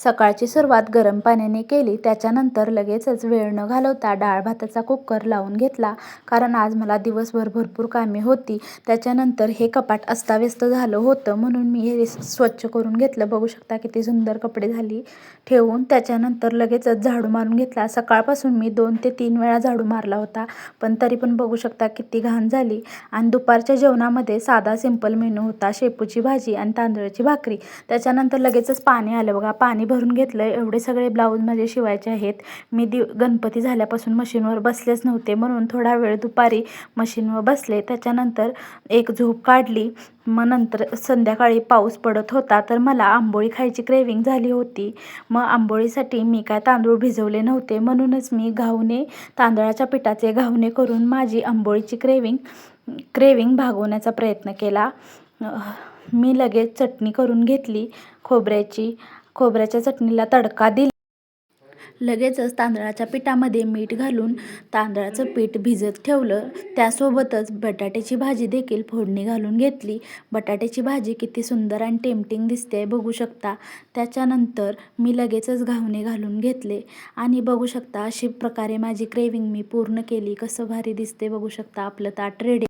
सकाळची सुरुवात गरम पाण्याने केली. त्याच्यानंतर लगेचच वेळ न घालवता डाळ भाताचा कुकर लावून घेतला, कारण आज मला दिवसभर भरपूर कामे होती. त्याच्यानंतर हे कपाट अस्ताव्यस्त झालं होतं, म्हणून मी हे स्वच्छ करून घेतलं. बघू शकता किती सुंदर कपडे झाली ठेवून. त्याच्यानंतर लगेचच झाडू मारून घेतला. सकाळपासून मी 2 ते 3 वेळा झाडू मारला होता, पण तरी पण बघू शकता किती घाण झाली. आणि दुपारच्या जेवणामध्ये साधा सिंपल मेनू होता, शेपूची भाजी आणि तांदळाची भाकरी. त्याच्यानंतर लगेचच पाणी आलं बघा, पाणी भरून घेतलं. एवढे सगळे ब्लाऊज माझे शिवायचे आहेत. मी गणपती झाल्यापासून मशीनवर बसलेच नव्हते, म्हणून थोडा वेळ दुपारी मशीनवर बसले. त्याच्यानंतर एक झोप काढली. मग नंतर संध्याकाळी पाऊस पडत होता, तर मला आंबोळी खायची क्रेविंग झाली होती. मग आंबोळीसाठी मी काय तांदूळ भिजवले नव्हते, म्हणूनच मी तांदळाच्या पिठाचे घावणे करून माझी आंबोळीची क्रेविंग भागवण्याचा प्रयत्न केला. मी लगेच चटणी करून घेतली खोबऱ्याच्या चटणीला तडका दिला. लगेचच तांदळाच्या पिठामध्ये मीठ घालून तांदळाचं पीठ भिजत ठेवलं. त्यासोबतच बटाट्याची भाजी देखील फोडणी घालून घेतली. बटाट्याची भाजी किती सुंदर आणि टेम्पटिंग दिसते बघू शकता. त्याच्यानंतर मी लगेचच घावणे घालून घेतले आणि बघू शकता अशी प्रकारे माझी क्रेविंग मी पूर्ण केली. कसं भारी दिसते बघू शकता. आपलं ताट रेडी.